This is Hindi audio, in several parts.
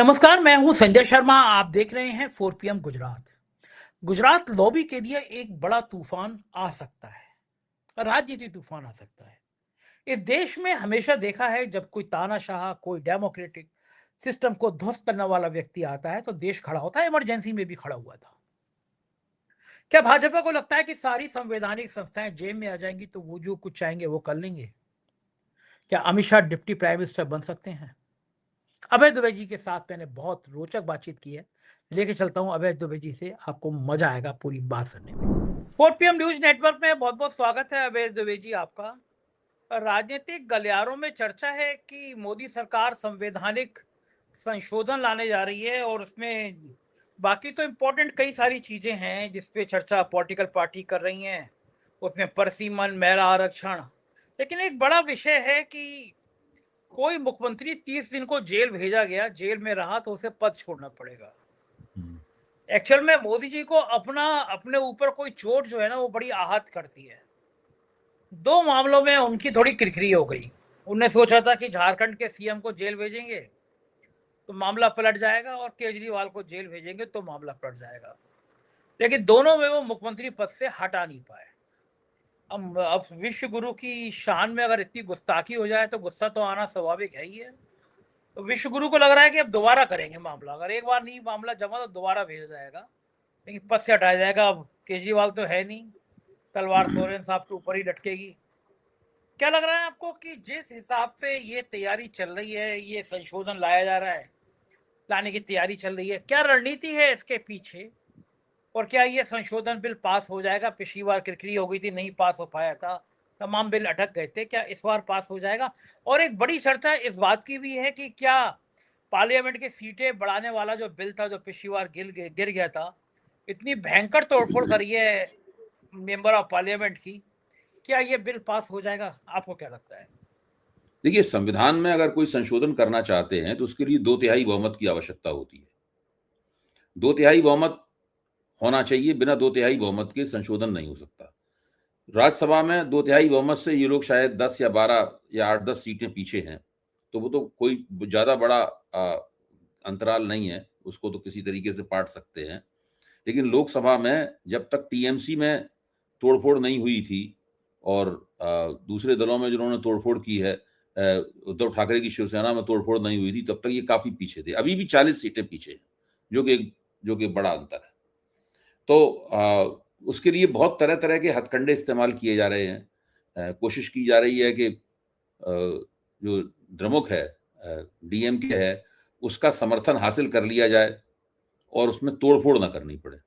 नमस्कार, मैं हूं संजय शर्मा। आप देख रहे हैं 4 पीएम गुजरात। गुजरात लॉबी के लिए एक बड़ा तूफान आ सकता है, राजनीति तूफान आ सकता है। इस देश में हमेशा देखा है, जब कोई तानाशाह, कोई डेमोक्रेटिक सिस्टम को ध्वस्त करने वाला व्यक्ति आता है तो देश खड़ा होता है। इमरजेंसी में भी खड़ा हुआ था। क्या भाजपा को लगता है कि सारी संवैधानिक संस्थाएं जेब में आ जाएंगी तो वो जो कुछ चाहेंगे वो कर लेंगे? क्या Amit Shah deputy prime minister बन सकते हैं? अभय दुबे जी के साथ मैंने बहुत रोचक बातचीत की है। लेके चलता हूं अभय दुबे जी से, आपको मजा आएगा पूरी बात सुनने में। 4 पीएम न्यूज नेटवर्क में बहुत बहुत स्वागत है अभय दुबे जी आपका। राजनीतिक गलियारों में चर्चा है कि मोदी सरकार संवैधानिक संशोधन लाने जा रही है और उसमें बाकी तो इम्पोर्टेंट कई सारी चीजें हैं जिसपे चर्चा पॉलिटिकल पार्टी कर रही हैं। उसमें परसीमन, महिला आरक्षण, लेकिन एक बड़ा विषय है कि कोई मुख्यमंत्री 30 दिन को जेल भेजा गया, जेल में रहा तो उसे पद छोड़ना पड़ेगा। एक्चुअल में मोदी जी को अपने ऊपर कोई चोट जो है ना वो बड़ी आहत करती है। दो मामलों में उनकी थोड़ी किरकिरी हो गई। उनने सोचा था कि झारखंड के सीएम को जेल भेजेंगे तो मामला पलट जाएगा और केजरीवाल को जेल भेजेंगे तो मामला पलट जाएगा, लेकिन दोनों में वो मुख्यमंत्री पद से हटा नहीं पाए। अब विश्व गुरु की शान में अगर इतनी गुस्ताखी हो जाए तो गुस्सा तो आना स्वाभाविक है ही है। तो विश्व गुरु को लग रहा है कि अब दोबारा करेंगे मामला। अगर एक बार नहीं मामला जमा तो दोबारा भेजा जाएगा, लेकिन पद से हटाया जाएगा। अब केजरीवाल तो है नहीं, तलवार सोरेन साहब के ऊपर ही लटकेगी। क्या लग रहा है आपको कि जिस हिसाब से ये तैयारी चल रही है, ये संशोधन लाया जा रहा है, लाने की तैयारी चल रही है, क्या रणनीति है इसके पीछे? और क्या ये संशोधन बिल पास हो जाएगा? पिछली बार किरकिरी हो गई थी, नहीं पास हो पाया था, तमाम बिल अटक गए थे। क्या इस बार पास हो जाएगा? और एक बड़ी चर्चा इस बात की भी है कि क्या पार्लियामेंट की सीटें बढ़ाने वाला जो बिल था, जो पिछली बार गिर गया था, इतनी भयंकर तोड़फोड़ करी है मेंबर ऑफ पार्लियामेंट की, क्या ये बिल पास हो जाएगा? आपको क्या लगता है? देखिए, संविधान में अगर कोई संशोधन करना चाहते हैं तो उसके लिए 2/3 बहुमत की आवश्यकता होती है। 2/3 बहुमत होना चाहिए, बिना 2/3 बहुमत के संशोधन नहीं हो सकता। राज्यसभा में 2/3 बहुमत से ये लोग शायद 10 या 12 या 8-10 सीटें पीछे हैं, तो वो तो कोई ज़्यादा बड़ा अंतराल नहीं है, उसको तो किसी तरीके से पाट सकते हैं। लेकिन लोकसभा में जब तक टीएमसी में तोड़फोड़ नहीं हुई थी और दूसरे दलों में जिन्होंने तोड़फोड़ की है, उद्धव ठाकरे की शिवसेना में तोड़फोड़ नहीं हुई थी, तब तक ये काफ़ी पीछे थे। अभी भी 40 सीटें पीछे हैं, जो कि बड़ा अंतर है। तो उसके लिए बहुत तरह-तरह के हथकंडे इस्तेमाल किए जा रहे हैं। कोशिश की जा रही है कि जो द्रमुक है, डीएमके है, उसका समर्थन हासिल कर लिया जाए और उसमें तोड़-फोड़ ना करनी पड़े।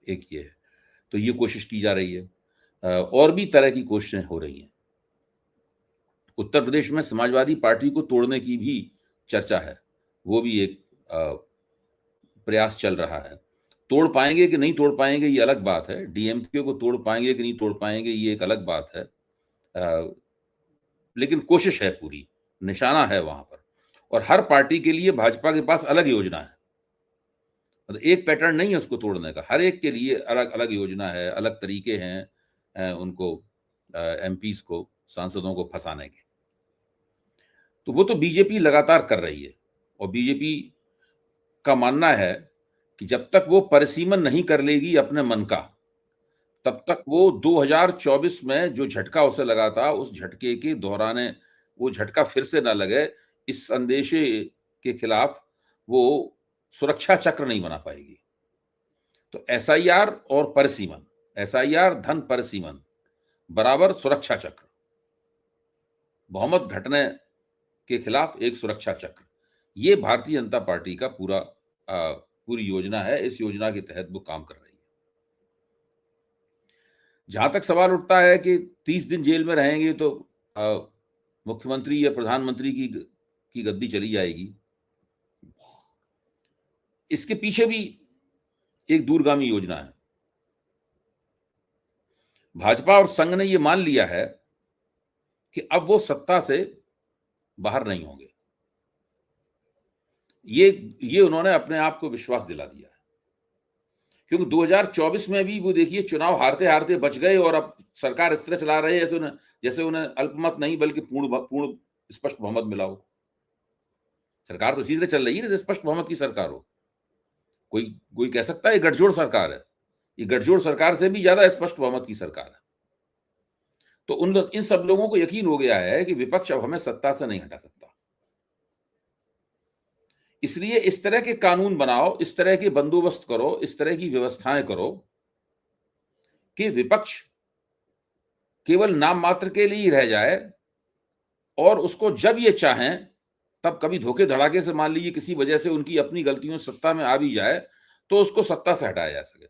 एक ये है, तो ये कोशिश की जा रही है। और भी तरह की कोशिशें हो रही हैं। उत्तर प्रदेश में समाजवादी पार्टी को तोड़ने की भी चर्चा है, वो भी एक प्रयास चल रहा है। तोड़ पाएंगे कि नहीं तोड़ पाएंगे ये अलग बात है, डीएमके को तोड़ पाएंगे कि नहीं तोड़ पाएंगे ये एक अलग बात है। लेकिन कोशिश है पूरी, निशाना है वहां पर। और हर पार्टी के लिए भाजपा के पास अलग योजना है, मतलब एक पैटर्न नहीं है उसको तोड़ने का। हर एक के लिए अलग अलग योजना है, अलग तरीके हैं उनको एमपीज को, सांसदों को फंसाने के। तो वो तो बीजेपी लगातार कर रही है और बीजेपी का मानना है कि जब तक वो परिसीमन नहीं कर लेगी अपने मन का, तब तक वो 2024 में जो झटका उसे लगा था, उस झटके के दोहराने, वो झटका फिर से ना लगे, इस संदेशे के खिलाफ वो सुरक्षा चक्र नहीं बना पाएगी। तो एसआईआर और परिसीमन, एसआईआर धन परिसीमन बराबर सुरक्षा चक्र, बहुमत घटने के खिलाफ एक सुरक्षा चक्र, ये भारतीय जनता पार्टी का पूरी योजना है। इस योजना के तहत वो काम कर रही है। जहां तक सवाल उठता है कि 30 दिन जेल में रहेंगे तो मुख्यमंत्री या प्रधानमंत्री की गद्दी चली जाएगी, इसके पीछे भी एक दूरगामी योजना है। भाजपा और संघ ने यह मान लिया है कि अब वो सत्ता से बाहर नहीं होंगे। ये उन्होंने अपने आप को विश्वास दिला दिया है, क्योंकि 2024 में भी वो देखिए चुनाव हारते हारते बच गए और अब सरकार इस तरह चला रहे हैं जैसे उन्हें अल्पमत नहीं बल्कि पूर्ण स्पष्ट बहुमत मिला हो। सरकार तो इसी तरह चल रही है जैसे स्पष्ट बहुमत की सरकार हो। कोई कोई कह सकता है गठजोड़ सरकार है, ये गठजोड़ सरकार से भी ज्यादा स्पष्ट बहुमत की सरकार है। तो इन सब लोगों को यकीन हो गया है कि विपक्ष अब हमें सत्ता से नहीं हटा सकता, इसलिए इस तरह के कानून बनाओ, इस तरह के बंदोबस्त करो, इस तरह की व्यवस्थाएं करो कि विपक्ष केवल नाम मात्र के लिए ही रह जाए और उसको जब ये चाहें तब कभी धोखे धड़ाके से मान लीजिए किसी वजह से उनकी अपनी गलतियों से सत्ता में आ भी जाए तो उसको सत्ता से हटाया जा सके।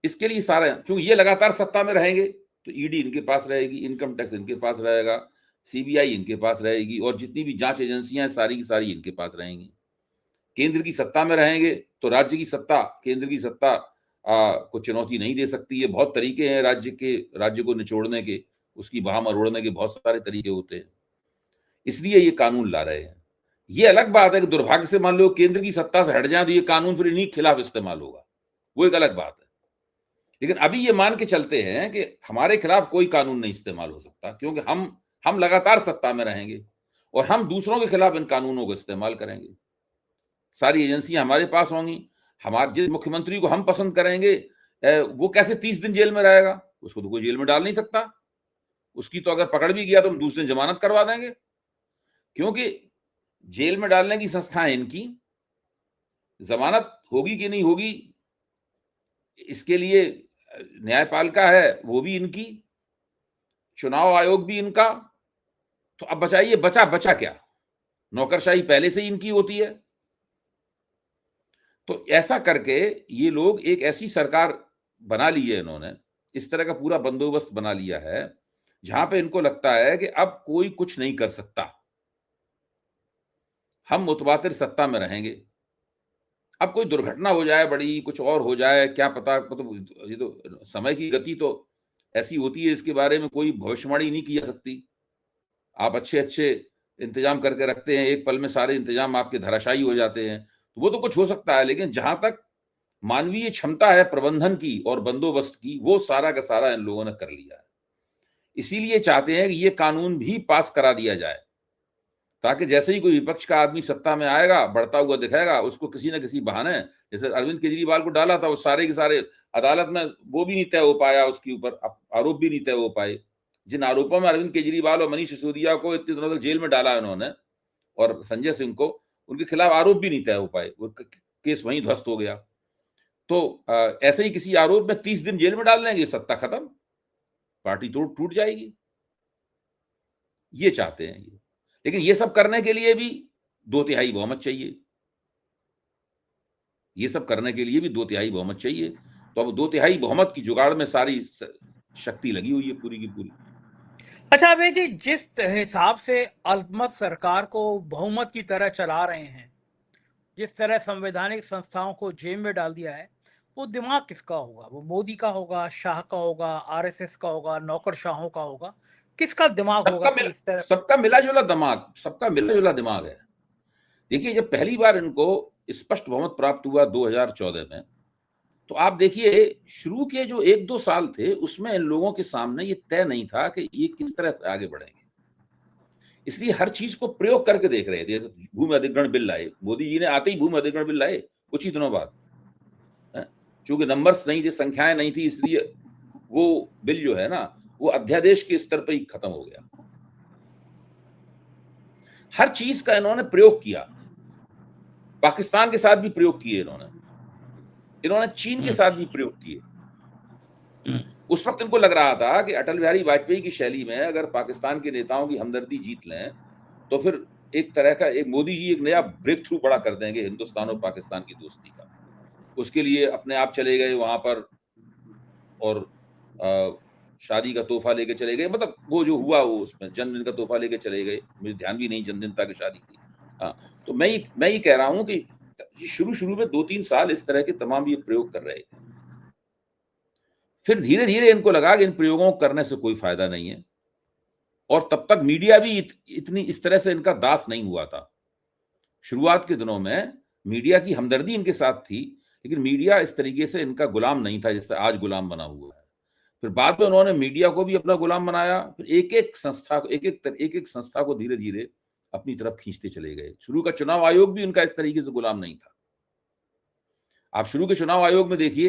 इसके लिए सारे, चूंकि ये लगातार सत्ता में रहेंगे तो ईडी इनके पास रहेगी, इनकम टैक्स इनके पास रहेगा, सीबीआई इनके पास रहेगी और जितनी भी जांच एजेंसियां हैं सारी की सारी इनके पास रहेंगी। केंद्र की सत्ता में रहेंगे तो राज्य की सत्ता केंद्र की सत्ता को चुनौती नहीं दे सकती है। बहुत तरीके हैं राज्य को निचोड़ने के, उसकी बाह मरोड़ने के बहुत सारे तरीके होते हैं, इसलिए ये कानून ला रहे हैं। ये अलग बात है कि दुर्भाग्य से मान लो केंद्र की सत्ता से हट जाए तो ये कानून फिर इन्हीं के खिलाफ इस्तेमाल होगा, वो एक अलग बात है। लेकिन अभी ये मान के चलते हैं कि हमारे खिलाफ कोई कानून नहीं इस्तेमाल हो सकता क्योंकि हम लगातार सत्ता में रहेंगे और हम दूसरों के खिलाफ इन कानूनों को इस्तेमाल करेंगे। सारी एजेंसियां हमारे पास होंगी, हमारे जिस मुख्यमंत्री को हम पसंद करेंगे वो कैसे 30 दिन जेल में रहेगा, उसको तो कोई जेल में डाल नहीं सकता। उसकी तो अगर पकड़ भी गया तो हम दूसरे दिन जमानत करवा देंगे, क्योंकि जेल में डालने की संस्थाएं इनकी, जमानत होगी कि नहीं होगी इसके लिए न्यायपालिका है वो भी इनकी, चुनाव आयोग भी इनका। तो अब बचाइए बचा क्या, नौकरशाही पहले से ही इनकी होती है। तो ऐसा करके ये लोग एक ऐसी सरकार बना ली है, इन्होंने इस तरह का पूरा बंदोबस्त बना लिया है जहां पे इनको लगता है कि अब कोई कुछ नहीं कर सकता, हम मुतवातिर सत्ता में रहेंगे। अब कोई दुर्घटना हो जाए बड़ी, कुछ और हो जाए, क्या पता, मतलब ये तो समय की गति तो ऐसी होती है, इसके बारे में कोई भविष्यवाणी नहीं की जा सकती। आप अच्छे अच्छे इंतजाम करके रखते हैं, एक पल में सारे इंतजाम आपके धराशायी हो जाते हैं, तो वो तो कुछ हो सकता है। लेकिन जहां तक मानवीय क्षमता है प्रबंधन की और बंदोबस्त की, वो सारा का सारा इन लोगों ने कर लिया है। इसीलिए चाहते हैं कि ये कानून भी पास करा दिया जाए ताकि जैसे ही कोई विपक्ष का आदमी सत्ता में आएगा, बढ़ता हुआ दिखेगा, उसको किसी न किसी बहाने, जैसे अरविंद केजरीवाल को डाला था, वो सारे के सारे अदालत में वो भी नहीं तय हो पाया, उसके ऊपर आरोप भी नहीं तय हो पाए। जिन आरोपों में अरविंद केजरीवाल और मनीष सिसोदिया को इतने दिनों तक जेल में डाला उन्होंने, और संजय सिंह को, उनके खिलाफ आरोप भी नहीं तय हो पाए, वो केस वहीं ध्वस्त हो गया। तो ऐसे ही किसी आरोप में 30 दिन जेल में डाल देंगे, सत्ता खत्म, पार्टी टूट जाएगी। ये चाहते हैं ये। लेकिन ये सब करने के लिए भी 2/3 बहुमत चाहिए, ये सब करने के लिए भी 2/3 बहुमत चाहिए। तो अब 2/3 बहुमत की जुगाड़ में सारी शक्ति लगी हुई है पूरी की पूरी। अच्छा अभय जी, जिस हिसाब से अल्पमत सरकार को बहुमत की तरह चला रहे हैं, जिस तरह संवैधानिक संस्थाओं को जेल में डाल दिया है, वो दिमाग किसका होगा? वो मोदी का होगा, शाह का होगा, आरएसएस का होगा, नौकरशाहों का होगा? किसका दिमाग होगा कि इस तरह? सबका मिला जुला दिमाग है। देखिए, जब पहली बार इनको स्पष्ट बहुमत प्राप्त हुआ 2014 में, तो आप देखिए शुरू के जो 1-2 साल थे उसमें इन लोगों के सामने ये तय नहीं था कि ये किस तरह से आगे बढ़ेंगे, इसलिए हर चीज को प्रयोग करके देख रहे थे। जैसे भूमि अधिग्रहण बिल लाए, मोदी जी ने आते ही भूमि अधिग्रहण बिल लाए कुछ ही दिनों बाद, चूंकि नंबर्स नहीं थे, संख्याएं नहीं थी, इसलिए वो बिल जो है ना वो अध्यादेश के स्तर पर ही खत्म हो गया। हर चीज का इन्होंने प्रयोग किया, पाकिस्तान के साथ भी प्रयोग किए इन्होंने चीन के साथ भी प्रयोग किए। उस वक्त इनको लग रहा था कि अटल बिहारी वाजपेयी की शैली में अगर पाकिस्तान के नेताओं की हमदर्दी जीत लें तो फिर एक तरह का मोदी जी एक नया ब्रेक थ्रू बड़ा कर देंगे हिंदुस्तान और पाकिस्तान की दोस्ती का। उसके लिए अपने आप चले गए वहां पर और शादी का तोहफा लेके चले गए, मतलब वो जो हुआ वो उसमें जन्मदिन का तोहफा लेके चले गए, मुझे ध्यान भी नहीं जन्मदिन था कि शादी की। हाँ, तो मैं ये कह रहा हूं कि शुरू में 2-3 साल इस तरह के तमाम ये प्रयोग कर रहे थे, फिर धीरे धीरे इनको लगा कि इन प्रयोगों को करने से कोई फायदा नहीं है, और तब तक मीडिया भी इतनी इस तरह से इनका दास नहीं हुआ था। शुरुआत के दिनों में मीडिया की हमदर्दी इनके साथ थी, लेकिन मीडिया इस तरीके से इनका गुलाम नहीं था जैसे आज गुलाम बना हुआ है। फिर बाद में उन्होंने मीडिया को भी अपना गुलाम बनाया, फिर एक एक संस्था को धीरे धीरे अपनी तरफ खींचते चले गए। शुरू का चुनाव आयोग भी उनका इस तरीके से गुलाम नहीं था। आप शुरू के चुनाव आयोग में देखिए,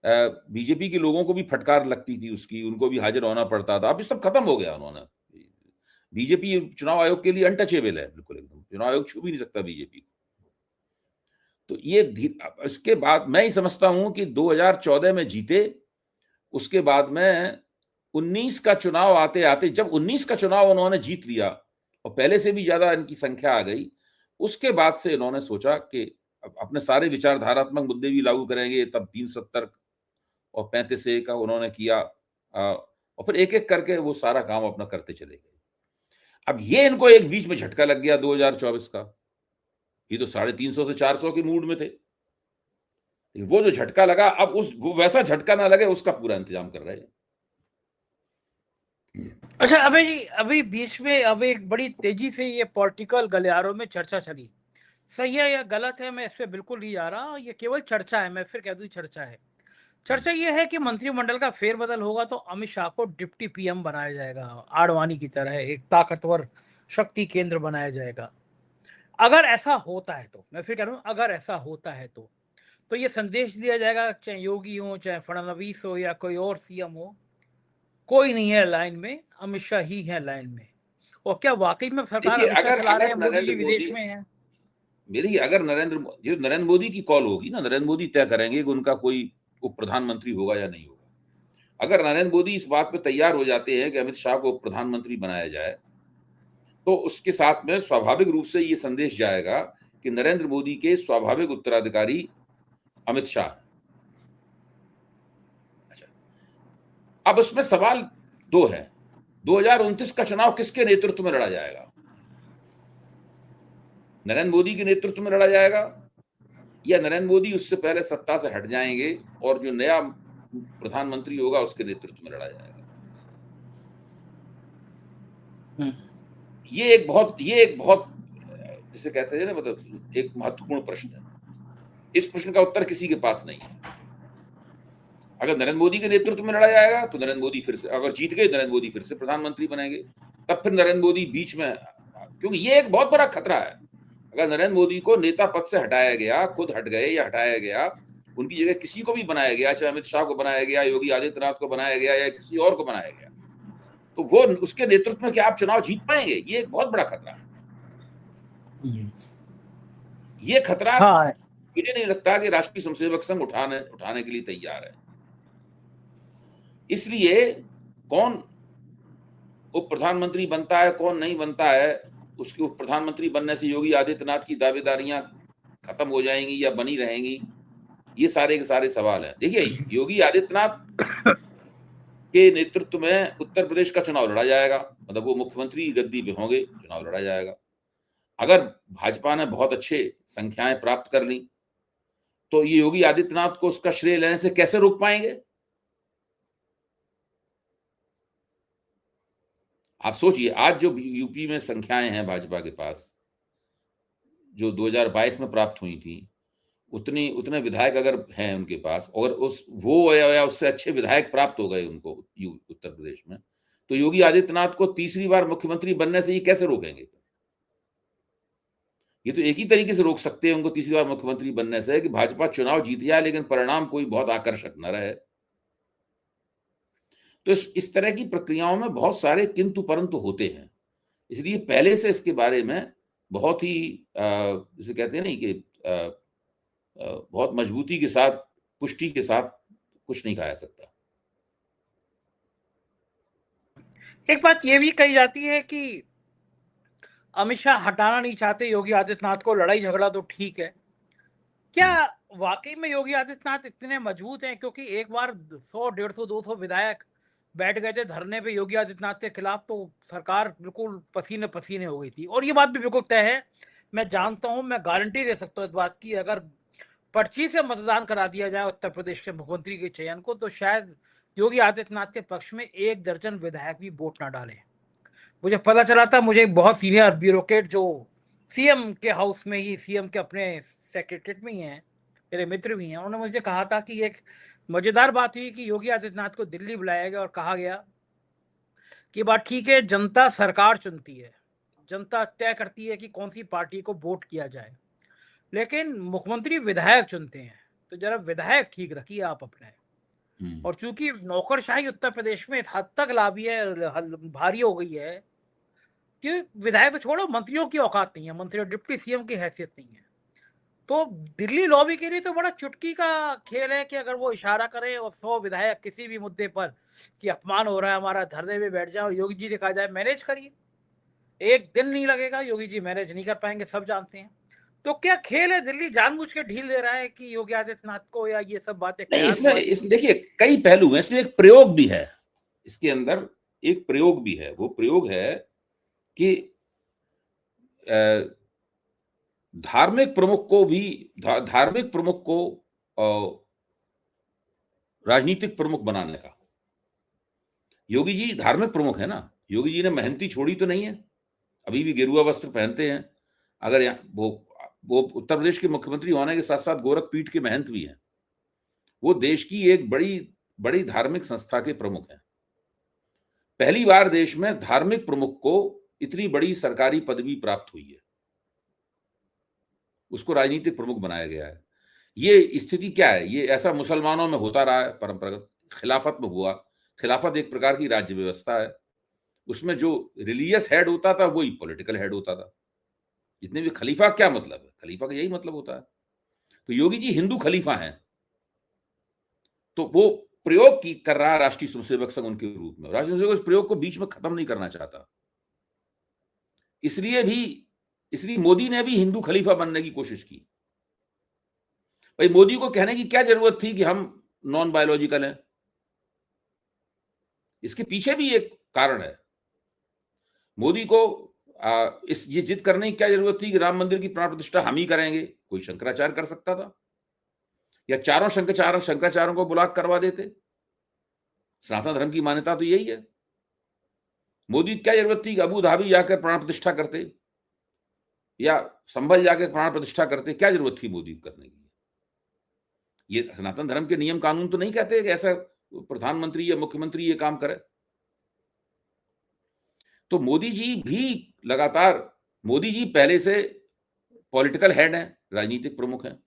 बीजेपी के लोगों को भी फटकार लगती थी उसकी, उनको भी हाजिर होना पड़ता था। अब ये सब खत्म हो गया उन्होंने। बीजेपी चुनाव आयोग के लिए अनटचेबल है, बिल्कुल एकदम। चुनाव आयोग छू भी नहीं सकता बीजेपी। तो ये इसके बाद मैं ही समझता हूं कि 2014 में जीते, उसके बाद में 19 का चुनाव आते आते, जब 19 का चुनाव उन्होंने जीत लिया और पहले से भी ज्यादा इनकी संख्या आ गई, उसके बाद से इन्होंने सोचा कि अपने सारे विचारधारात्मक मुद्दे भी लागू करेंगे। तब 370 और 35A का उन्होंने किया, और फिर एक एक करके वो सारा काम अपना करते चले गए। अब ये इनको एक बीच में झटका लग गया 2024 का। ये तो 350 से 400 के मूड में थे। वो जो झटका लगा, अब वो वैसा झटका ना लगे उसका पूरा इंतजाम कर रहे हैं। अच्छा अभय जी, अभी बीच में अब एक बड़ी तेजी से ये पॉलिटिकल गलियारों में चर्चा चली, सही है या गलत है मैं इस पे बिल्कुल नहीं जा रहा, ये केवल चर्चा है, मैं फिर कह दूं चर्चा है। चर्चा ये है कि मंत्रिमंडल का फेरबदल होगा तो अमित शाह को डिप्टी पीएम बनाया जाएगा, आडवाणी की तरह एक ताकतवर शक्ति केंद्र बनाया जाएगा। अगर ऐसा होता है तो, मैं फिर कह रहा हूं अगर ऐसा होता है तो ये संदेश दिया जाएगा, चाहे योगी हो, चाहे फडणवीस हो, या कोई और सीएम हो, कोई नहीं है लाइन में, अमित शाह ही है लाइन में। और क्या वाकई में सरकार देखिए, अमित शाह चला रहे अगर हैं, मोदी जी नरेंद्र मोदी, विदेश में हैं? मेरी अगर नरेंद्र मोदी की कॉल होगी ना, नरेंद्र मोदी तय करेंगे कि उनका कोई उप प्रधानमंत्री होगा या नहीं होगा। अगर नरेंद्र मोदी इस बात पे तैयार हो जाते हैं कि अमित शाह को उप प्रधानमंत्री बनाया जाए, तो उसके साथ में स्वाभाविक रूप से ये संदेश जाएगा कि नरेंद्र मोदी के स्वाभाविक उत्तराधिकारी अमित शाह हैं। अच्छा, अब उसमें सवाल दो है। 2029 का चुनाव किसके नेतृत्व में लड़ा जाएगा? नरेंद्र मोदी के नेतृत्व में लड़ा जाएगा, या नरेंद्र मोदी उससे पहले सत्ता से हट जाएंगे और जो नया प्रधानमंत्री होगा उसके नेतृत्व में लड़ा जाएगा? ये एक बहुत जिसे कहते हैं ना, मतलब एक महत्वपूर्ण प्रश्न है। इस प्रश्न का उत्तर किसी के पास नहीं है। अगर नरेंद्र मोदी के नेतृत्व में लड़ा जाएगा तो नरेंद्र मोदी फिर से, अगर जीत गए नरेंद्र मोदी फिर से प्रधानमंत्री बनेंगे। तब फिर नरेंद्र मोदी बीच में, क्योंकि ये एक बहुत बड़ा खतरा है। अगर नरेंद्र मोदी को नेता पद से हटाया गया, खुद हट गए या हटाया गया, उनकी जगह किसी को भी बनाया गया, चाहे अमित शाह को बनाया गया, योगी आदित्यनाथ को बनाया गया, या किसी और को बनाया गया, तो वो उसके नेतृत्व में क्या आप चुनाव जीत पाएंगे? ये एक बहुत बड़ा खतरा है। ये खतरा हाँ, मुझे नहीं लगता कि राष्ट्रीय स्वयंसेवक संघ उठाने के लिए तैयार है। इसलिए कौन उप प्रधानमंत्री बनता है, कौन नहीं बनता है, उसके उप प्रधानमंत्री बनने से योगी आदित्यनाथ की दावेदारियां खत्म हो जाएंगी या बनी रहेंगी, ये सारे के सारे सवाल हैं। देखिए, योगी आदित्यनाथ के नेतृत्व में उत्तर प्रदेश का चुनाव लड़ा जाएगा, मतलब वो मुख्यमंत्री की गद्दी पे होंगे, चुनाव लड़ा जाएगा। अगर भाजपा ने बहुत अच्छे संख्याएं प्राप्त कर ली तो ये योगी आदित्यनाथ को उसका श्रेय लेने से कैसे रोक पाएंगे? आप सोचिए, आज जो यूपी में संख्याएं हैं भाजपा के पास, जो 2022 में प्राप्त हुई थी, उतने विधायक अगर हैं उनके पास, और वो या उससे अच्छे विधायक प्राप्त हो गए उनको उत्तर प्रदेश में, तो योगी आदित्यनाथ को तीसरी बार मुख्यमंत्री बनने से ये कैसे रोकेंगे? ये तो एक ही तरीके से रोक सकते हैं उनको तीसरी बार मुख्यमंत्री बनने से, कि भाजपा चुनाव जीत जाए लेकिन परिणाम कोई बहुत आकर्षक न रहे। तो इस तरह की प्रक्रियाओं में बहुत सारे किंतु परंतु होते हैं। इसलिए पहले से इसके बारे में बहुत ही जिसे कहते हैं ना कि बहुत मजबूती के साथ, पुष्टि के साथ कुछ नहीं कहा सकता। एक बात ये भी कही जाती है कि अमित शाह हटाना नहीं चाहते योगी आदित्यनाथ को, लड़ाई झगड़ा तो ठीक है। क्या वाकई में योगी आदित्यनाथ इतने मजबूत हैं? क्योंकि एक बार 100, 150, 200 विधायक बैठ गए थे धरने पे योगी आदित्यनाथ के खिलाफ, तो सरकार बिल्कुल पसीने पसीने हो गई थी। और ये बात भी बिल्कुल तय है, मैं जानता हूं, मैं गारंटी दे सकता हूं इस बात की, अगर पर्ची से मतदान करा दिया जाए उत्तर प्रदेश के मुख्यमंत्री के चयन को, तो शायद योगी आदित्यनाथ के पक्ष में 1 दर्जन विधायक भी वोट ना डाले। मुझे पता चला था, मुझे एक बहुत सीनियर ब्यूरोक्रेट जो सीएम के हाउस में ही, सीएम के अपने सेक्रेटरीट में ही हैं, मेरे मित्र भी हैं, उन्होंने मुझे कहा था कि एक मजेदार बात हुई कि योगी आदित्यनाथ को दिल्ली बुलाया गया और कहा गया कि बात ठीक है, जनता सरकार चुनती है, जनता तय करती है कि कौन सी पार्टी को वोट किया जाए, लेकिन मुख्यमंत्री विधायक चुनते हैं। तो जरा विधायक ठीक रखिए आप अपने। और चूंकि नौकरशाही उत्तर प्रदेश में इस हद तक लाभी है, भारी हो गई है कि विधायक तो छोड़ो, मंत्रियों की औकात नहीं है, मंत्री और डिप्टी सीएम की हैसियत नहीं है। तो दिल्ली लॉबी के लिए तो बड़ा चुटकी का खेल है कि अगर वो इशारा करें और 100 विधायक किसी भी मुद्दे पर कि अपमान हो रहा है हमारा, धरने में बैठ जाए और योगी जी दिखा जाए, मैनेज करिए। एक दिन नहीं लगेगा, योगी जी मैनेज नहीं कर पाएंगे, सब जानते हैं। तो क्या खेल है, दिल्ली जानबूझ के ढील दे रहा है कि योगी आदित्यनाथ को, या ये सब बातें नहीं, ख्यालबाजी? इसमें देखिए कई पहलू हैं, इसमें एक प्रयोग भी है, इसके अंदर एक प्रयोग भी है। वो प्रयोग है कि धार्मिक प्रमुख को भी धार्मिक प्रमुख को राजनीतिक प्रमुख बनाने का। योगी जी धार्मिक प्रमुख है ना, योगी जी ने मेहनती छोड़ी तो नहीं है, अभी भी गेरुआ वस्त्र पहनते हैं। अगर वो उत्तर प्रदेश के मुख्यमंत्री होने के साथ साथ गोरख पीठ के महंत भी हैं। वो देश की एक बड़ी बड़ी धार्मिक संस्था के प्रमुख हैं। पहली बार देश में धार्मिक प्रमुख को इतनी बड़ी सरकारी पदवी प्राप्त हुई है, उसको राजनीतिक प्रमुख बनाया गया है। ये स्थिति क्या है? ये ऐसा मुसलमानों में होता रहा है परंपरागत, खिलाफत में हुआ। खिलाफत एक प्रकार की राज्य व्यवस्था है, उसमें जो रिलीजियस हेड होता था वही पॉलिटिकल हेड होता था। जितने भी खलीफा, क्या मतलब है? खलीफा का यही मतलब होता है। तो योगी जी हिंदू खलीफा हैं, तो वो प्रयोग की कर रहा राष्ट्रीय स्वयंसेवक संघ उनके रूप में। राष्ट्रीय स्वयंसेवक इस प्रयोग को बीच में खत्म नहीं करना चाहता, इसलिए मोदी ने भी हिंदू खलीफा बनने की कोशिश की। भाई, मोदी को कहने की क्या जरूरत थी कि हम नॉन बायोलॉजिकल हैं? इसके पीछे भी एक कारण है। मोदी को ये जिद करने की क्या जरूरत थी कि राम मंदिर की प्राण प्रतिष्ठा हम ही करेंगे? कोई शंकराचार्य कर सकता था, या चारों शंकराचार्यों को ब्लॉक करवा देते। सनातन धर्म की मान्यता तो यही है। मोदी की क्या जरूरत थी कि अबू धाबी जाकर प्राण प्रतिष्ठा करते, या संभल जाकर प्राण प्रतिष्ठा करते? क्या जरूरत थी मोदी को करने की? ये सनातन धर्म के नियम कानून तो नहीं कहते कि ऐसा प्रधानमंत्री या मुख्यमंत्री ये काम करे। तो मोदी जी पहले से पॉलिटिकल हेड हैं, राजनीतिक प्रमुख हैं।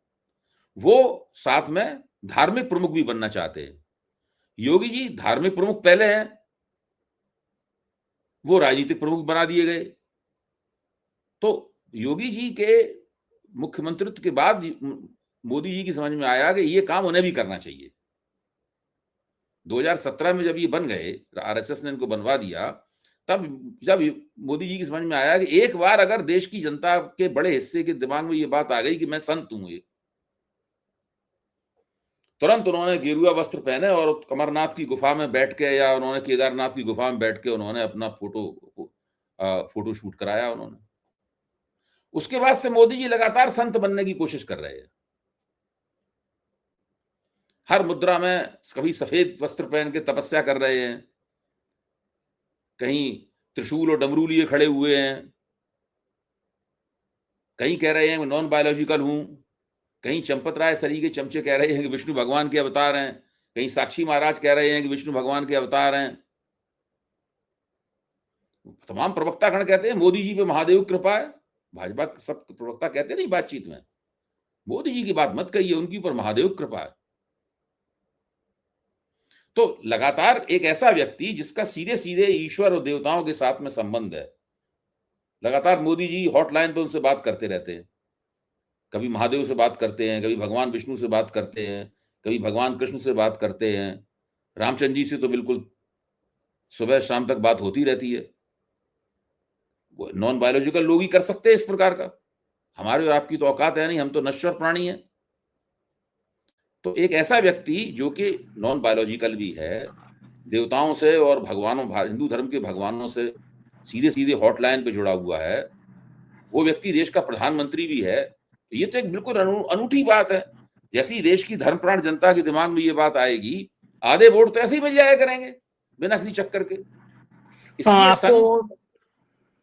वो साथ में धार्मिक प्रमुख भी बनना चाहते हैं। योगी जी धार्मिक प्रमुख पहले हैं, वो राजनीतिक प्रमुख बना दिए गए। तो योगी जी के मुख्यमंत्रित्व के बाद मोदी जी की समझ में आया कि ये काम उन्हें भी करना चाहिए। 2017 में जब ये बन गए, आरएसएस ने इनको बनवा दिया, तब जब मोदी जी की समझ में आया कि एक बार अगर देश की जनता के बड़े हिस्से के दिमाग में ये बात आ गई कि मैं संत हूं, ये तुरंत उन्होंने गेरुआ वस्त्र पहने और कमरनाथ की गुफा में बैठ के, या उन्होंने केदारनाथ की गुफा में बैठ के उन्होंने अपना फोटो शूट कराया उन्होंने। उसके बाद से मोदी जी लगातार संत बनने की कोशिश कर रहे हैं। हर मुद्रा में कभी सफेद वस्त्र पहन के तपस्या कर रहे हैं, कहीं त्रिशूल और डमरू लिए खड़े हुए हैं, कहीं कह रहे हैं नॉन बायोलॉजिकल हूं, कहीं चंपत राय सरी के चमचे कह रहे हैं कि विष्णु भगवान के अवतार हैं, कहीं साक्षी महाराज कह रहे हैं कि विष्णु भगवान के अवतार हैं। तमाम प्रवक्ता गण कहते हैं मोदी जी पे महादेव कृपा है। भाजपा सब प्रवक्ता कहते नहीं बातचीत में, मोदी जी की बात मत कहिए, उनके ऊपर महादेव कृपा है। तो लगातार एक ऐसा व्यक्ति जिसका सीधे सीधे ईश्वर और देवताओं के साथ में संबंध है, लगातार मोदी जी हॉटलाइन पर उनसे बात करते रहते हैं। कभी महादेव से बात करते हैं, कभी भगवान विष्णु से बात करते हैं, कभी भगवान कृष्ण से बात करते हैं, रामचंद्र जी से तो बिल्कुल सुबह शाम तक बात होती रहती है। वो नॉन बायोलॉजिकल लोग ही कर सकते हैं इस प्रकार का, हमारे और आपकी तो औकात है नहीं, हम तो नश्वर प्राणी हैं। तो एक ऐसा व्यक्ति जो कि नॉन बायोलॉजिकल भी है, देवताओं से और भगवानों, हिंदू धर्म के भगवानों से सीधे सीधे हॉटलाइन पे जुड़ा हुआ है, वो व्यक्ति देश का प्रधानमंत्री भी है। ये तो एक बिल्कुल अनूठी बात है। जैसी देश की धर्मप्राण जनता के दिमाग में ये बात आएगी, आधे वोट तो ऐसे ही मिल जाया करेंगे बिना किसी चक्कर के।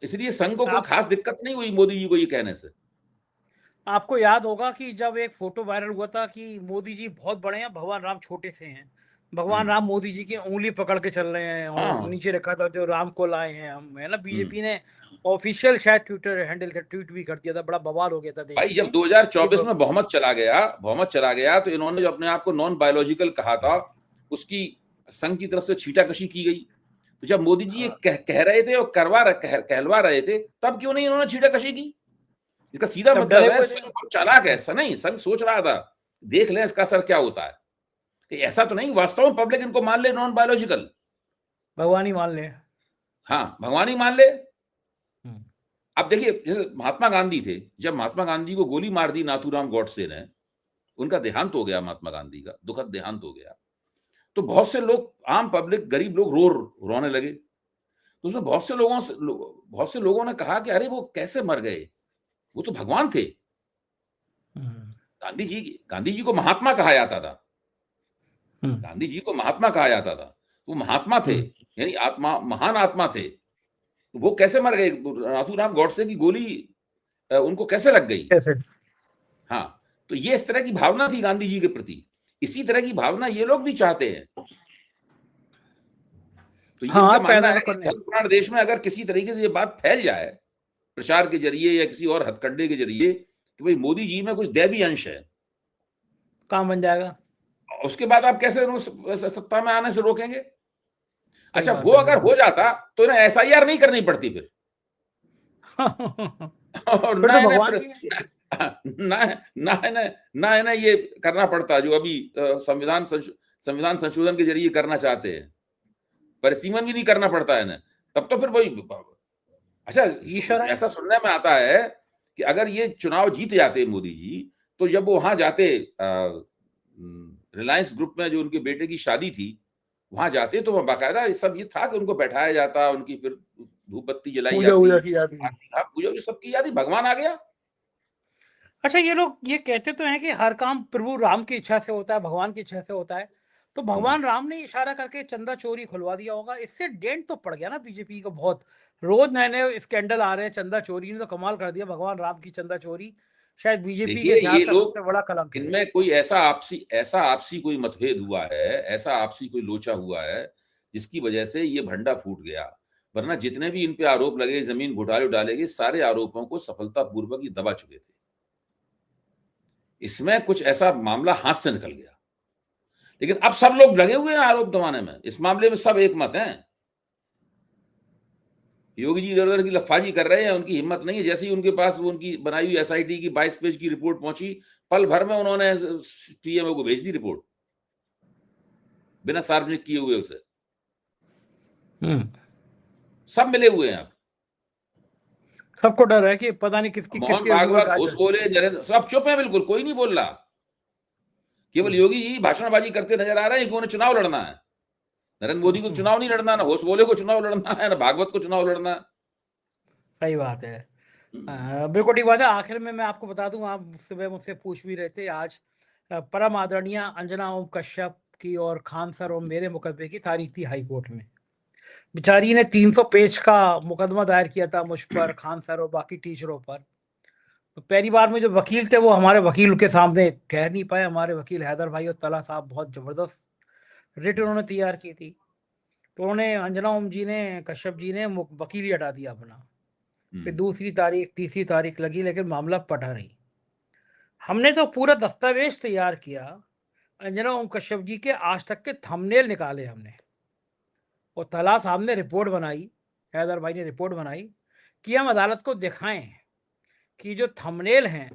इसलिए संघ को कोई खास दिक्कत नहीं हुई मोदी जी को ये कहने से। आपको याद होगा कि जब एक फोटो वायरल हुआ था कि मोदी जी बहुत बड़े हैं, भगवान राम छोटे से हैं, भगवान राम मोदी जी की उंगली पकड़ के चल रहे हैं, और नीचे लिखा था जो राम को लाए हैं हम, है ना। बीजेपी ने ऑफिशियल शायद ट्विटर हैंडल से ट्वीट भी कर दिया था, बड़ा बवाल हो गया था देश भाई जब में। 2024 में बहुमत चला गया तो इन्होंने जो अपने आप को नॉन बायोलॉजिकल कहा था, उसकी संघ की तरफ से छीटाकशी की गई। तो जब मोदी जी ये कह रहे थे और कहलवा रहे थे, तब क्यों नहीं इन्होंने छीटाकशी की? इसका सीधा तब मतलब डरे है हुए संघ थे। चालाक है। ऐसा नहीं, संघ सोच रहा था देख लें इसका असर क्या होता है। तो ऐसा तो नहीं वास्तव में पब्लिक इनको मान ले नॉन बायोलॉजिकल, भगवान ही मान ले। हाँ भगवान ही मान ले। हम्म। अब देखिए जैसे महात्मा गांधी थे, जब महात्मा गांधी को गोली मार दी नाथूराम गॉडसे ने, उनका देहांत हो गया, महात्मा गांधी का दुखद देहांत हो गया, तो बहुत से लोग, आम पब्लिक, गरीब लोग रोने लगे। तो उसमें बहुत से लोगों ने कहा कि अरे वो कैसे मर गए, वो तो भगवान थे। गांधी जी को महात्मा कहा जाता था, गांधी जी को महात्मा कहा जाता था, वो महात्मा थे, यानी आत्मा, महान आत्मा थे। तो वो कैसे मर गए? नाथूराम गॉडसे की गोली उनको कैसे लग गई? कैसे? हाँ, तो ये इस तरह की भावना थी गांधी जी के प्रति। इसी तरह की भावना ये लोग भी चाहते हैं। तो ये हाँ, इनका मानना पैदा है तो कि करने। धर्म पुराण देश में अगर किसी तरीके से ये बात फैल जाए, प्रचार के जरिए या किसी और हथकंडे के जरिए, कि भाई मोदी जी में कुछ दैवी अंश है, काम बन जाएगा। उसके बाद आप कैसे सत्ता में आने से रोकेंगे? अच्छा, वो है, अगर हो जाता तो इन्हें एसआईआर नहीं करनी पड़ती फिर। और फिर ना तो इन्हें भगवान की है। ना इन्हें ये करना पड़ता जो अभी संविधान संशोधन के जरिए करना चाहते हैं, परिसीमन भी नहीं करना पड़ता है इन्हें। तब तो फिर वही। अच्छा, ईश्वर है। ऐसा सुनने में आता है कि अगर ये चुनाव जीत जाते मोदी जी, तो जब वो वहां जाते, रिलायंस ग्रुप में जो उनके बेटे की शादी थी, वहां जाते तो बाकायदा सब ये था कि उनको बैठाया जाता, उनकी फिर धूप बत्ती जलाई पूजा जाती, वूजा की जाती है। पूजा भी सब की जाती, भगवान आ गया। अच्छा, ये लोग ये कहते तो हैं कि हर काम प्रभु राम की इच्छा से होता है, भगवान की इच्छा से होता है। तो भगवान राम ने इशारा करके चंदा चोरी खुलवा दिया होगा, इससे डेंट तो पड़ गया ना बीजेपी को बहुत। रोज नए नए स्कैंडल आ रहे हैं, चंदा चोरी ने तो कमाल कर दिया, भगवान राम की चंदा चोरी शायद बीजेपी के देखिए इतिहास ये का लोग, सबसे बड़ा कलंक है। इनमें कोई ऐसा आपसी कोई मतभेद हुआ है, ऐसा आपसी कोई लोचा हुआ है, जिसकी वजह से ये भंडा फूट गया। वरना जितने भी इन पे आरोप लगे, जमीन घोटाले डाले गए, सारे आरोपों को सफलतापूर्वक ये दबा चुके थे। इसमें कुछ ऐसा मामला हाथ से निकल गया, लेकिन अब सब लोग लगे हुए हैं आरोप दबाने में। इस मामले में सब एक मत हैं। योगी जी इधर उधर की लफाजी कर रहे हैं, उनकी हिम्मत नहीं है। जैसे ही उनके पास वो उनकी बनाई हुई एसआईटी की 22 पेज की रिपोर्ट पहुंची, पल भर में उन्होंने पीएमओ को भेज दी रिपोर्ट, बिना सार्वजनिक किए हुए उसे। सब मिले हुए हैं अब। सबको डर है कि पता नहीं किसकी मोहन किसकी उंगली पर भागवत, काज घोष चल। बोले, नरेंद्र, सब चुप है, बिल्कुल कोई नहीं बोल रहा। केवल योगी जी भाषणबाजी करते नजर आ रहे हैं कि उन्हें चुनाव लड़ना है। नरेंद्र मोदी को चुनाव नहीं लड़ना, ना घोष बोले को चुनाव लड़ना है, ना भागवत को चुनाव लड़ना है। सही बात है। बिल्कुल ठीक बात है। आखिर में मैं आपको बता दूं, आप सुबह मुझसे पूछ भी रहे थे आज, परम आदरणीय अंजना ओम कश्यप की और खान सर और मेरे मुकदमे की तारीख थी हाई कोर्ट में। बेचारी ने 300 पेज का मुकदमा दायर किया था मुझ पर, खान सर और बाकी टीचरों पर। तो पहली बार में जो वकील थे वो हमारे वकील के सामने ठहर नहीं पाए। हमारे वकील हैदर भाई और तला साहब बहुत जबरदस्त रिट उन्होंने तैयार की थी। तो उन्होंने, अंजना ओम जी ने, कश्यप जी ने वकील ही हटा दिया अपना। फिर दूसरी तारीख, तीसरी तारीख लगी, लेकिन मामला पटा नहीं। हमने तो पूरा दस्तावेज तैयार किया, अंजना ओम कश्यप जी के आज तक के थंबनेल निकाले हमने, और तला साहब ने रिपोर्ट बनाई, हैदर भाई ने रिपोर्ट बनाई कि हम अदालत को दिखाएं कि जो थंबनेल हैं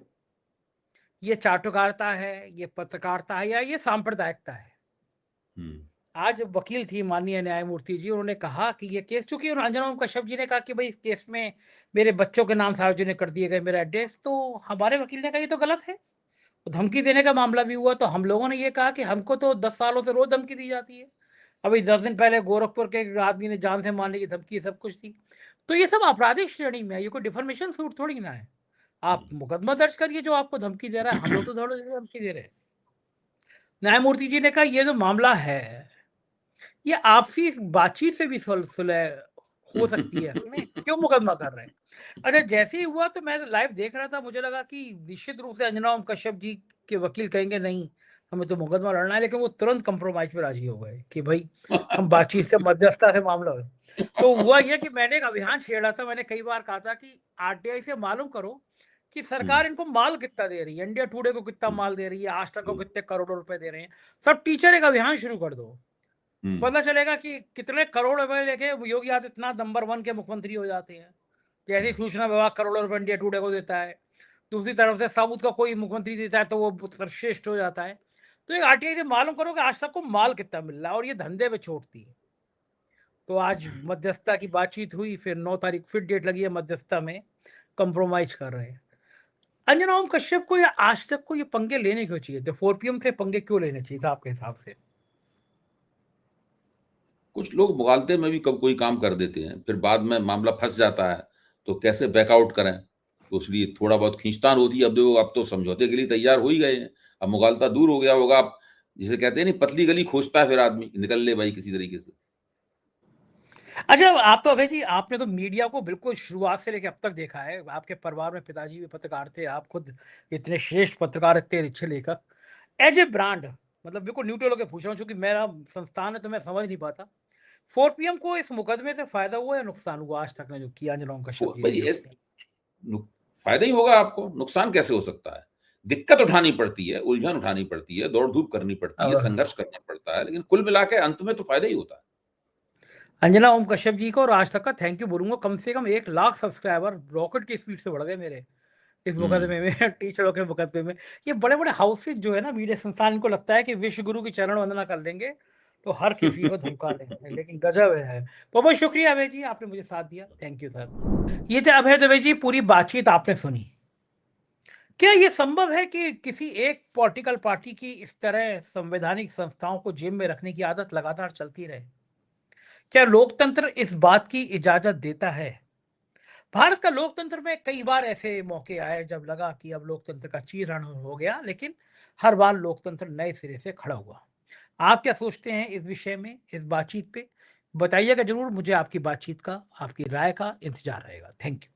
ये चाटुकारिता है, ये पत्रकारिता है, या ये सांप्रदायिकता है। आज वकील थी माननीय न्यायमूर्ति जी, उन्होंने कहा कि ये केस, चूंकि अंजना ओम कश्यप जी ने कहा कि भाई इस केस में मेरे बच्चों के नाम सार्वजनिक कर दिए गए, मेरा एड्रेस, तो हमारे वकील ने कहा ये तो गलत है। तो धमकी देने का मामला भी हुआ, तो हम लोगों ने ये कहा कि हमको तो 10 सालों से रोज धमकी दी जाती है। अभी 10 दिन पहले गोरखपुर के एक आदमी ने जान से मारने की धमकी, सब कुछ थी। तो ये सब आपराधिक श्रेणी में है, ये कोई डिफॉर्मेशन सूट थोड़ी ना है। आप मुकदमा दर्ज करिए जो आपको धमकी दे रहा है, हम लोग तो थोड़ा धमकी दे रहे हैं। न्यायमूर्ति जी ने कहा ये जो मामला है ये आपसी बातचीत से भी सुलह हो सकती है, इसमें क्यों मुकदमा कर रहे हैं। अच्छा, जैसे ही हुआ तो मैं लाइव देख रहा था, मुझे लगा कि निश्चित रूप से अंजना ओम कश्यप जी के वकील कहेंगे नहीं, हमें तो मुकदमा लड़ना है, लेकिन वो तुरंत कंप्रोमाइज पे राजी हो गए कि भाई हम बातचीत से, मध्यस्थता से मामला हो। तो हुआ ये कि मैंने एक अभियान छेड़ा था, मैंने कई बार कहा था कि आरटीआई से मालूम करो कि सरकार इनको माल कितना दे रही है, इंडिया टुडे को कितना माल दे रही है, आज तक को कितने करोड़ों रुपए दे रहे हैं। सब टीचर एक अभियान शुरू कर दो, पता चलेगा कि कितने करोड़ रुपए लेके योगी आदित्यनाथ नंबर 1 के मुख्यमंत्री हो जाते हैं। जैसे सूचना विभाग करोड़ों रुपए इंडिया टुडे को देता है, दूसरी तरफ से साउथ का कोई मुख्यमंत्री देता है तो वो सर्वश्रेष्ठ हो जाता है। तो एक आरटीआई से मालूम करो कि आज तक को माल कितना मिल रहा है, और ये धंधे पे छोड़ती है। तो आज मध्यस्थता की बातचीत हुई, फिर 9 तारीख फिर डेट लगी है मध्यस्थता में, कंप्रोमाइज कर रहे हैं। अंजना ओम कश्यप को या आज तक को ये पंगे लेने क्यों चाहिए थे? 4PM से पंगे क्यों लेने चाहिए था आपके हिसाब से? कुछ लोग मुगालते में भी कब कोई काम कर देते हैं, फिर बाद में मामला फंस जाता है तो कैसे बैकआउट करें, तो इसलिए थोड़ा बहुत खींचतान होती है। अब देखो, अब तो समझौते के लिए तैयार हो ही गए हैं, अब मुगालता दूर हो गया होगा। अब जिसे कहते हैं नहीं, पतली गली खोजता है फिर आदमी, निकल ले भाई किसी तरीके से। अच्छा, आप तो अभय जी, आपने तो मीडिया को बिल्कुल शुरुआत से लेकर अब तक देखा है। आपके परिवार में पिताजी भी पत्रकार थे, आप खुद इतने श्रेष्ठ पत्रकार, इतने अच्छे लेखक। एज ए ब्रांड, मतलब बिल्कुल न्यूट्रल होकर पूछ रहा हूँ, चूंकि मेरा संस्थान है तो मैं समझ नहीं पाता। 4PM को इस मुकदमे से फायदा हुआ या नुकसान हुआ आज तक ने जो किया अंजना ओम कश्यप जी भाई ने? फायदा ही होगा आपको, नुकसान कैसे हो सकता है? दिक्कत उठानी पड़ती है, उलझन उठानी पड़ती है, दौड़ धूप करनी पड़ती है, संघर्ष करना पड़ता है, लेकिन कुल मिला के अंत में तो फायदा ही होता है। अंजना ओम कश्यप जी को और आज तक का थैंक यू बोलूंगा। कम से कम 1 लाख सब्सक्राइबर रॉकेट की स्पीड से बढ़ गए मेरे इस मुकदमे में, टीचरों के मुकदमे में। ये बड़े बड़े हाउसेज जो है ना, मीडिया संस्थान, इनको लगता है कि विश्व गुरु की चरण वंदना कर लेंगे तो हर किसी को धमका देंगे, लेकिन गजब है। बहुत बहुत शुक्रिया अभय जी, आपने मुझे साथ दिया, थैंक यू सर। ये थे अभय दुबे जी, पूरी बातचीत आपने सुनी। क्या ये संभव है कि किसी एक पॉलिटिकल पार्टी की इस तरह संवैधानिक संस्थाओं को जेब में रखने की आदत लगातार चलती रहे? क्या लोकतंत्र इस बात की इजाजत देता है? भारत का लोकतंत्र में कई बार ऐसे मौके आए जब लगा कि अब लोकतंत्र का चीरहरण हो गया, लेकिन हर बार लोकतंत्र नए सिरे से खड़ा हुआ। आप क्या सोचते हैं इस विषय में, इस बातचीत पे? बताइएगा जरूर, मुझे आपकी बातचीत का, आपकी राय का इंतजार रहेगा। Thank you.